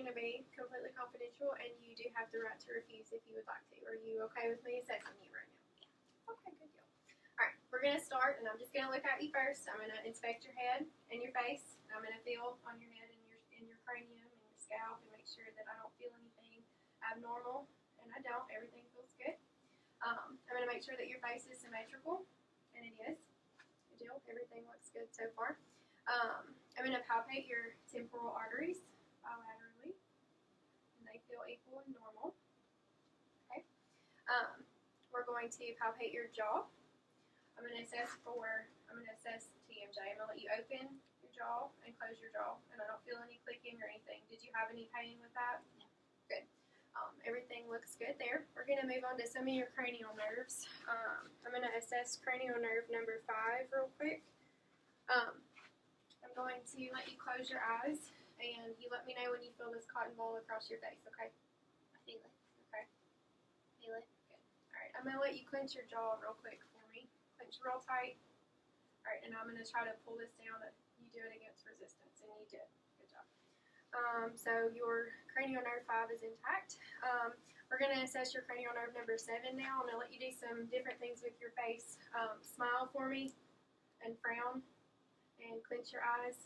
going to be completely confidential, and you do have the right to refuse if you would like to. Are you okay with me assessing you right now? Yeah. Okay, good deal. All right, we're going to start, and I'm just going to look at you first. I'm going to inspect your head and your face. I'm going to feel on your head and your cranium and your scalp and make sure that I don't feel anything abnormal, and I don't. Everything feels good. I'm going to make sure that your face is symmetrical, and it is. Good deal. Everything looks good so far. I'm going to palpate your temporal arteries bilaterally, and they feel equal and normal. Okay. We're going to palpate your jaw. I'm going to assess TMJ. I'm going to let you open your jaw and close your jaw, and I don't feel any clicking or anything. Did you have any pain with that? No. Good. Everything looks good there. We're going to move on to some of your cranial nerves. I'm going to assess cranial nerve number 5 real quick. I'm going to let you close your eyes, and you let me know when you feel this cotton ball across your face, okay? I feel it. Okay. Feel it. Good. All right, I'm going to let you clench your jaw real quick for me. Clench real tight. All right, and I'm going to try to pull this down. You do it against resistance, and you did. Good job. So your cranial nerve 5 is intact. We're going to assess your cranial nerve number 7 now. I'm going to let you do some different things with your face. Smile for me and frown. And clench your eyes.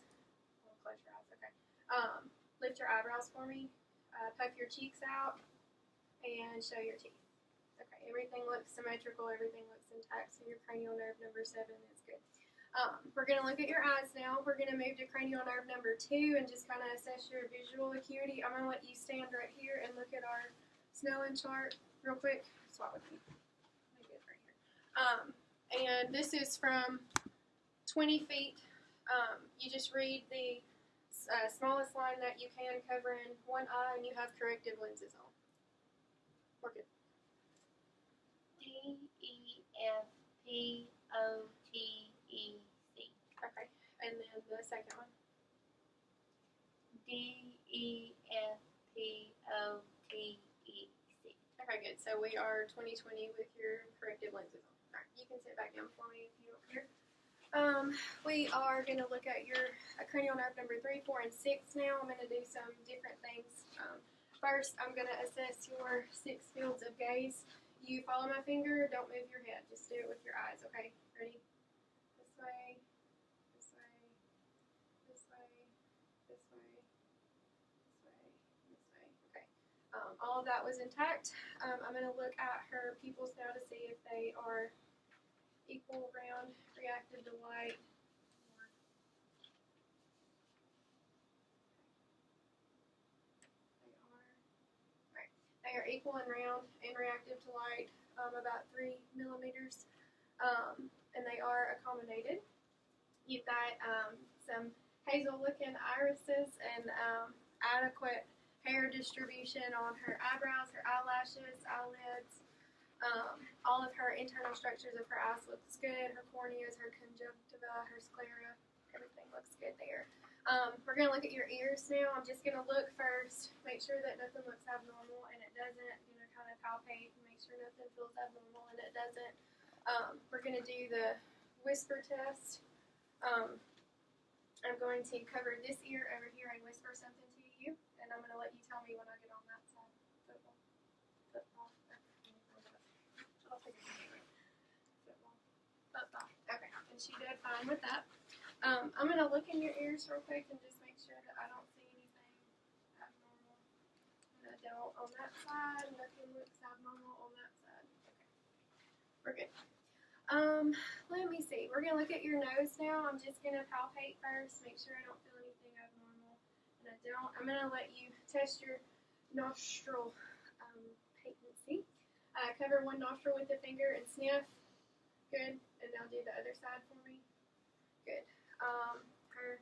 Well, close your eyes, okay. Lift your eyebrows for me. Puff your cheeks out. And show your teeth. Okay, everything looks symmetrical. Everything looks intact. So your cranial nerve number 7 is good. We're going to look at your eyes now. We're going to move to cranial nerve number 2 and just kind of assess your visual acuity. I'm going to let you stand right here and look at our Snellen chart real quick. Swap with me. Maybe it's right here. And this is from 20 feet. You just read the smallest line that you can covering one eye, and you have corrective lenses on. We're good. DEFPOTEC. Okay. And then the second one. DEFPOTEC. Okay, good. So we are 20/20 with your corrective lenses on. All right. You can sit back down for me if you don't care. We are going to look at your cranial nerve number 3, 4, and 6 now. I'm going to do some different things. First, I'm going to assess your 6 fields of gaze. You follow my finger, don't move your head. Just do it with your eyes, okay? Ready? This way, this way, this way, this way, this way, this way. Okay. All of that was intact. I'm going to look at her pupils now to see if they are equal, round, reactive to light. They are equal and round and reactive to light, about 3 millimeters, and they are accommodated. You've got some hazel-looking irises and adequate hair distribution on her eyebrows, her eyelashes, eyelids. All of her internal structures of her eyes looks good. Her corneas, her conjunctiva, her sclera, everything looks good there. We're going to look at your ears now. I'm just going to look first, make sure that nothing looks abnormal, and it doesn't. Kind of palpate and make sure nothing feels abnormal, and it doesn't. We're going to do the whisper test. I'm going to cover this ear over here and whisper something to you, and I'm going to let you tell me when I get on that side. Football. Football. I'll take it. Football. Football. Okay, and she did fine with that. I'm going to look in your ears real quick and just make sure that I don't see anything abnormal. And I don't on that side. Nothing looks abnormal on that side. Okay, we're good. Let me see. We're going to look at your nose now. I'm just going to palpate first, make sure I don't feel anything abnormal. And I don't. I'm going to let you test your nostril patency. Cover one nostril with a finger and sniff. Good. And now do the other side for me. Good. Her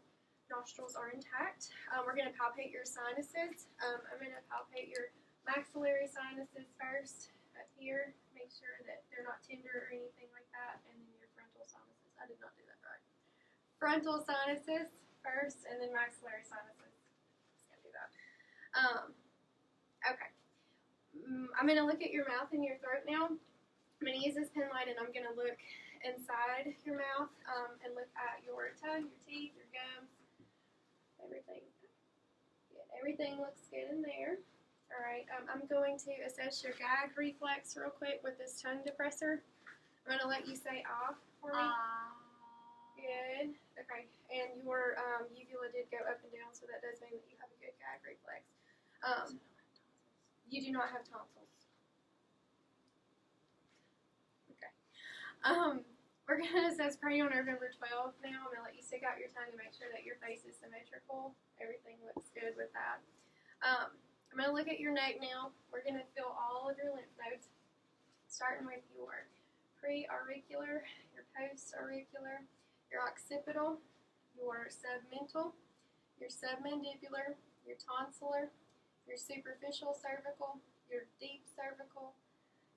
nostrils are intact. We're going to palpate your sinuses. I'm going to palpate your maxillary sinuses first up here. Make sure that they're not tender or anything like that. And then your frontal sinuses. I did not do that right. Frontal sinuses first, and then maxillary sinuses. Just going to do that. Okay. I'm going to look at your mouth and your throat now. I'm going to use this pen light, and I'm going to look inside your mouth and look at your tongue, your teeth, your gums, everything. Good. Everything looks good in there. Alright, I'm going to assess your gag reflex real quick with this tongue depressor. I'm going to let you say ah for me. Good. Okay, and your uvula did go up and down, so that does mean that you have a good gag reflex. You do not have tonsils. Okay. We're going to assess cranial nerve number 12 now. I'm going to let you stick out your tongue and make sure that your face is symmetrical. Everything looks good with that. I'm going to look at your neck now. We're going to feel all of your lymph nodes, starting with your pre-auricular, your post-auricular, your occipital, your submental, your submandibular, your tonsillar, your superficial cervical, your deep cervical,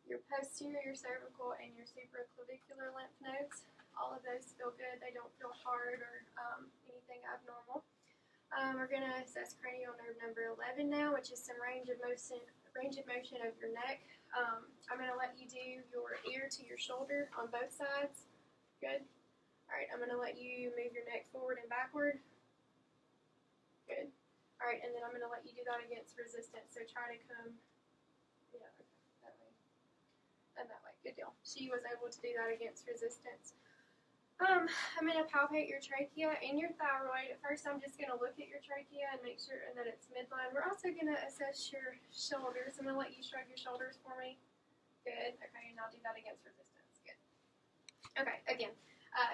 your posterior cervical, and your supraclavicular lymph nodes. All of those feel good. They don't feel hard or anything abnormal. We're going to assess cranial nerve number 11 now, which is some range of motion of your neck. I'm going to let you do your ear to your shoulder on both sides. Good. Alright, I'm going to let you move your neck forward and backward. Good. Alright, and then I'm going to let you do that against resistance. So try to come, yeah, okay, that way. And that way. Good deal. She was able to do that against resistance. I'm going to palpate your trachea and your thyroid. At first, I'm just going to look at your trachea and make sure that it's midline. We're also going to assess your shoulders. I'm going to let you shrug your shoulders for me. Good. Okay, and I'll do that against resistance. Good. Okay, again.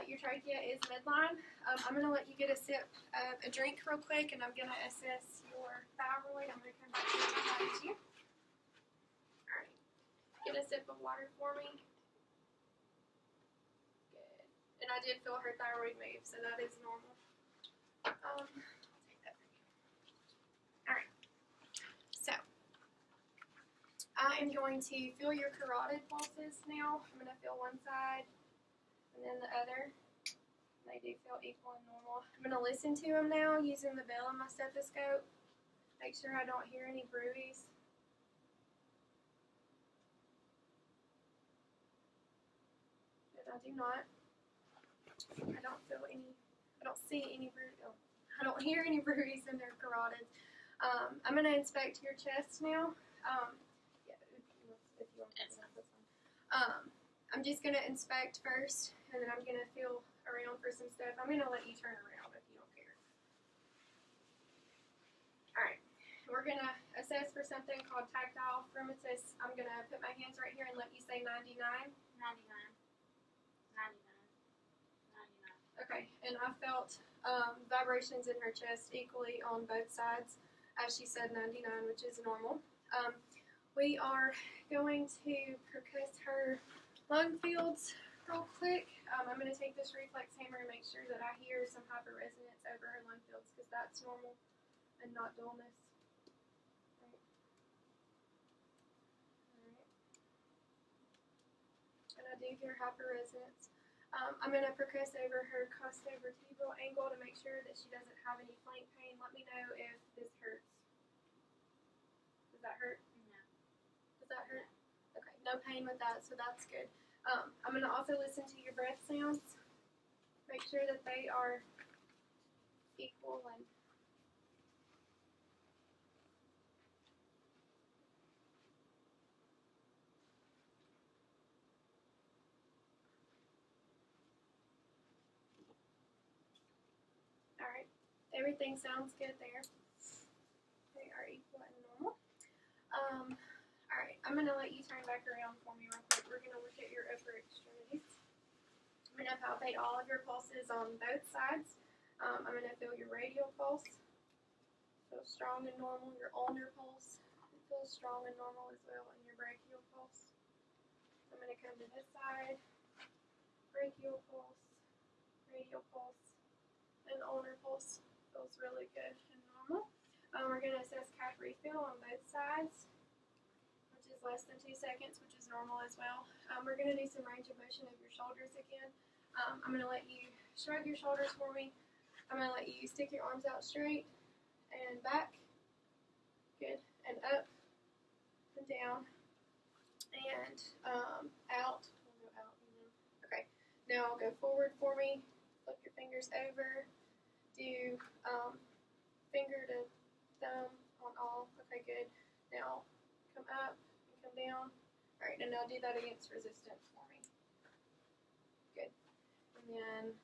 Your trachea is midline. I'm going to let you get a sip of a drink real quick, and I'm going to assess your thyroid. I'm going to come back here behind you. Alright. Get a sip of water for me. Good. And I did feel her thyroid move, so that is normal. I'll take that for you. Alright. So, I am going to feel your carotid pulses now. I'm going to feel one side and then the other. They do feel equal and normal. I'm going to listen to them now using the bell on my stethoscope. Make sure I don't hear any bruise. But I do not. I don't feel any, I don't see any bruise. Oh, I don't hear any bruise in their carotids. I'm going to inspect your chest now. Yeah, if you want to, that's fine. I'm just going to inspect first, and then I'm going to feel around for some stuff. I'm going to let you turn around if you don't care. Alright, we're going to assess for something called tactile rheumatis. I'm going to put my hands right here and let you say 99. 99. Okay, and I felt vibrations in her chest equally on both sides, as she said 99, which is normal. We are going to percuss her lung fields real quick. I'm going to take this reflex hammer and make sure that I hear some hyperresonance over her lung fields, because that's normal and not dullness. Right. And I do hear hyperresonance. I'm going to percuss over her costovertebral angle to make sure that she doesn't have any flank pain. Let me know if this hurts. Does that hurt? No. Does that hurt? Okay, no pain with that, so that's good. I'm going to also listen to your breath sounds. Make sure that they are equal and alright. Everything sounds good there. They are equal and normal. Alright, I'm going to let you turn back around for me real quick. We're going to look at your upper extremities. I'm going to palpate all of your pulses on both sides. I'm going to feel your radial pulse. Feel strong and normal. Your ulnar pulse feels strong and normal as well. And your brachial pulse. I'm going to come to this side. Brachial pulse. Radial pulse. And ulnar pulse feels really good and normal. We're going to assess cap refill on both sides, which is less than 2 seconds, which is normal as well. We're going to do some range of motion of your shoulders again. I'm going to let you shrug your shoulders for me. I'm going to let you stick your arms out straight and back. Good. And up and down and out. We'll go out. Okay. Now go forward for me. Flip your fingers over. Do finger to thumb Okay, good. Now come up and come down. All right, and now do that against resistance for me. Good. And then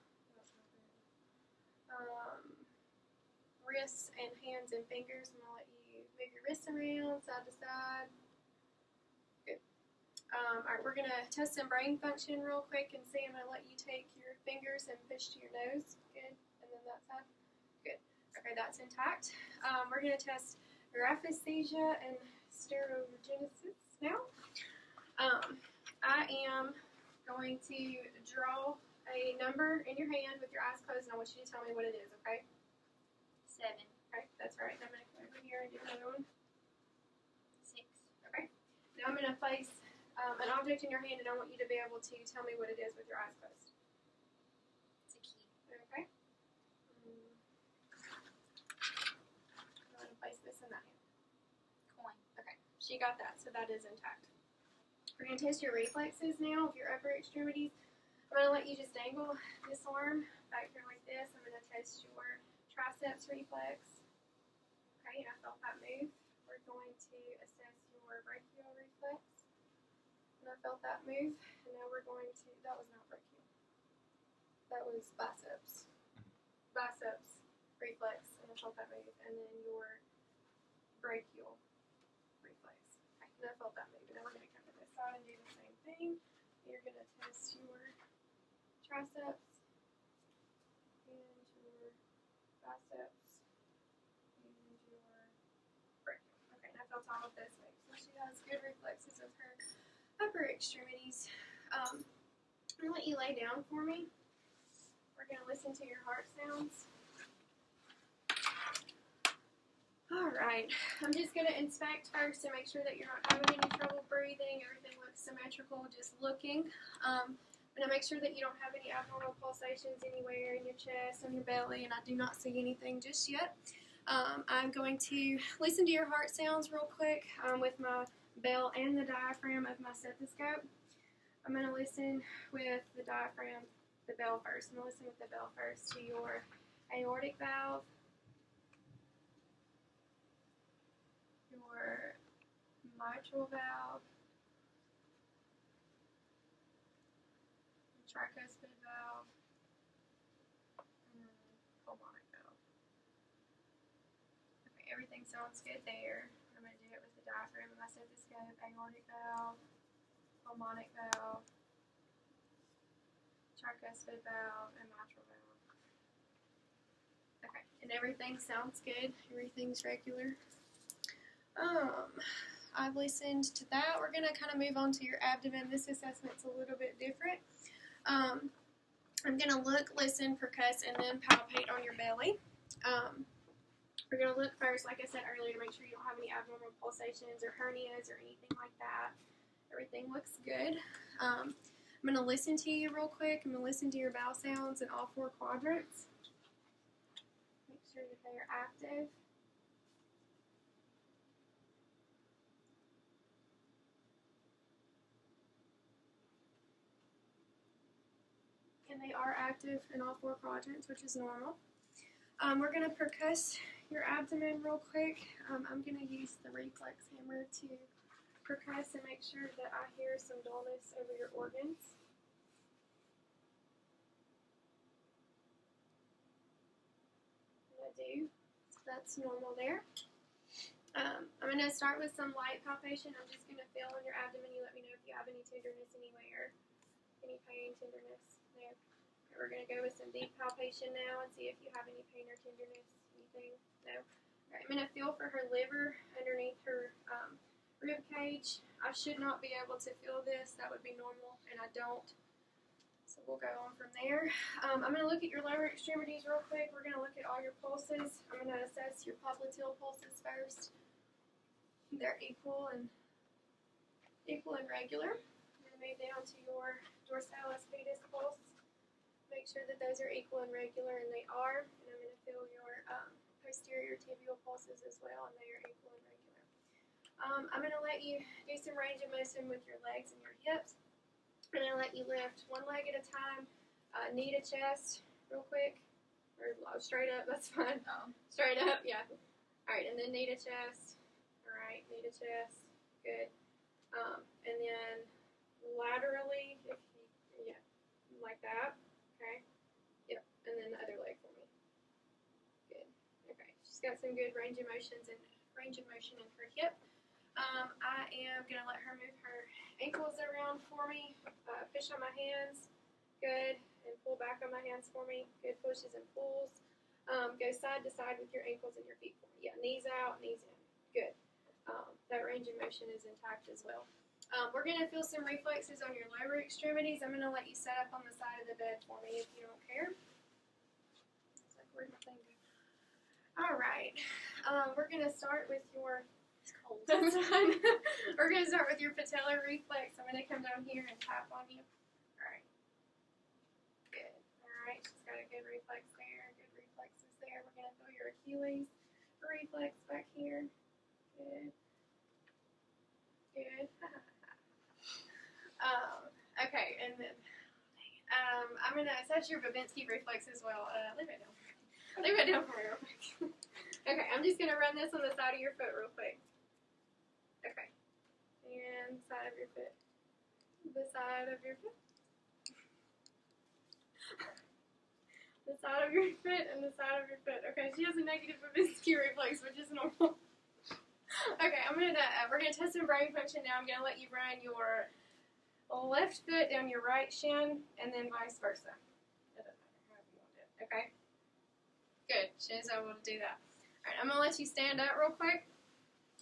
wrists and hands and fingers. I'm gonna let you move your wrists around side to side. Good. All right, we're gonna test some brain function real quick and see. I'm gonna let you take your fingers and push to your nose. Good. And then that side. Good. Okay, that's intact. We're gonna test graphesthesia and sterogenesis now. I am going to draw a number in your hand with your eyes closed, and I want you to tell me what it is, okay? 7. Okay, that's right. I'm going to come over here and do another one. 6. Okay. Now I'm going to place an object in your hand, and I want you to be able to tell me what it is with your eyes closed. It's a key. Okay. I'm going to place this in that hand. Coin. Okay, she got that, so that is intact. We're going to test your reflexes now of your upper extremities. I'm going to let you just dangle this arm back here like this. I'm going to test your triceps reflex. Okay, I felt that move. We're going to assess your brachial reflex. And I felt that move. And now we're going to, that was not brachial. That was biceps. Biceps reflex. And I felt that move. And then your brachial reflex. Okay, and I felt that move. And now we're going to come to this side and do the same thing. You're going to test your triceps and your biceps and your brachial. Okay, and I felt all of those moves. So she has good reflexes of her upper extremities. I'm going to let you lay down for me. We're going to listen to your heart sounds. Alright, I'm just going to inspect first to make sure that you're not having any trouble breathing. Everything looks symmetrical, just looking. I'm going to make sure that you don't have any abnormal pulsations anywhere in your chest, on your belly, and I do not see anything just yet. I'm going to listen to your heart sounds real quick with my bell and the diaphragm of my stethoscope. I'm going to listen with the diaphragm, the bell first. I'm going to listen with the bell first to your aortic valve, your mitral valve, tricuspid valve, and pulmonic valve. Okay, everything sounds good there. I'm going to do it with the diaphragm of my stethoscope, aortic valve, pulmonic valve, tricuspid valve, and mitral valve. Okay, and everything sounds good. Everything's regular. I've listened to that. We're going to kind of move on to your abdomen. This assessment's a little bit different. I'm going to look, listen, percuss, and then palpate on your belly. We're going to look first, like I said earlier, to make sure you don't have any abnormal pulsations or hernias or anything like that. Everything looks good. I'm going to listen to you real quick. I'm going to listen to your bowel sounds in all 4 quadrants. Make sure that they are active. And they are active in all 4 quadrants, which is normal. We're going to percuss your abdomen real quick. I'm going to use the reflex hammer to percuss and make sure that I hear some dullness over your organs. And I do. So that's normal there. I'm going to start with some light palpation. I'm just going to feel on your abdomen. You let me know if you have any tenderness anywhere, any pain, tenderness there. We're going to go with some deep palpation now and see if you have any pain or tenderness, anything. No. All right, I'm going to feel for her liver underneath her rib cage. I should not be able to feel this. That would be normal, and I don't. So we'll go on from there. I'm going to look at your lower extremities real quick. We're going to look at all your pulses. I'm going to assess your popliteal pulses first. They're equal and regular. I'm going to move down to your dorsalis pedis pulse. Make sure that those are equal and regular, and they are. And I'm going to feel your posterior tibial pulses as well, and they are equal and regular. I'm going to let you do some range of motion with your legs and your hips. I'm going to let you lift one leg at a time, knee to chest real quick, or straight up, that's fine. Straight up, yeah. All right, and then knee to chest, all right, knee to chest. Good. And then laterally, if you, yeah, like that. Okay. Yep. And then the other leg for me. Good. Okay. She's got some good range of motion in her hip. I am gonna let her move her ankles around for me. Push on my hands. Good. And pull back on my hands for me. Good pushes and pulls. Go side to side with your ankles and your feet for me. Yeah, knees out, knees in. Good. That range of motion is intact as well. We're going to feel some reflexes on your lower extremities. I'm going to let you set up on the side of the bed for me if you don't care. It's like, where'd my thing go? All right. We're going to start with your... It's cold. That's fine. We're going to start with your patellar reflex. I'm going to come down here and tap on you. All right. Good. All right. She's got a good reflex there. Good reflexes there. We're going to feel your Achilles reflex back here. Good. Good. Okay, and then I'm gonna assess your Babinski reflex as well. Leave it down. Leave it down for me real quick. Okay, I'm just gonna run this on the side of your foot real quick. Okay, and side of your foot. The side of your foot. The side of your foot and the side of your foot. Okay, she has a negative Babinski reflex, which is normal. Okay, we're gonna test some brain function now. I'm gonna let you run your left foot down your right shin, and then vice versa. It doesn't matter, however you want to do it. Okay. Good. She is able to do that. All right, I'm gonna let you stand up real quick.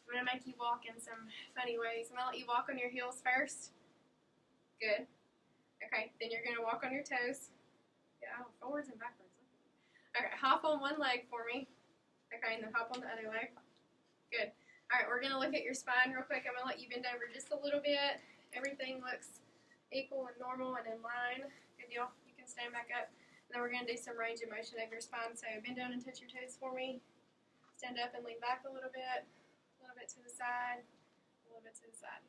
I'm gonna make you walk in some funny ways. I'm gonna let you walk on your heels first. Good. Okay. Then you're gonna walk on your toes. Yeah, forwards and backwards. Okay. Hop on one leg for me. Okay, and then hop on the other leg. Good. All right, we're going to look at your spine real quick. I'm going to let you bend over just a little bit. Everything looks equal and normal and in line. Good deal. You can stand back up. And then we're going to do some range of motion of your spine. So bend down and touch your toes for me. Stand up and lean back a little bit to the side, a little bit to the side.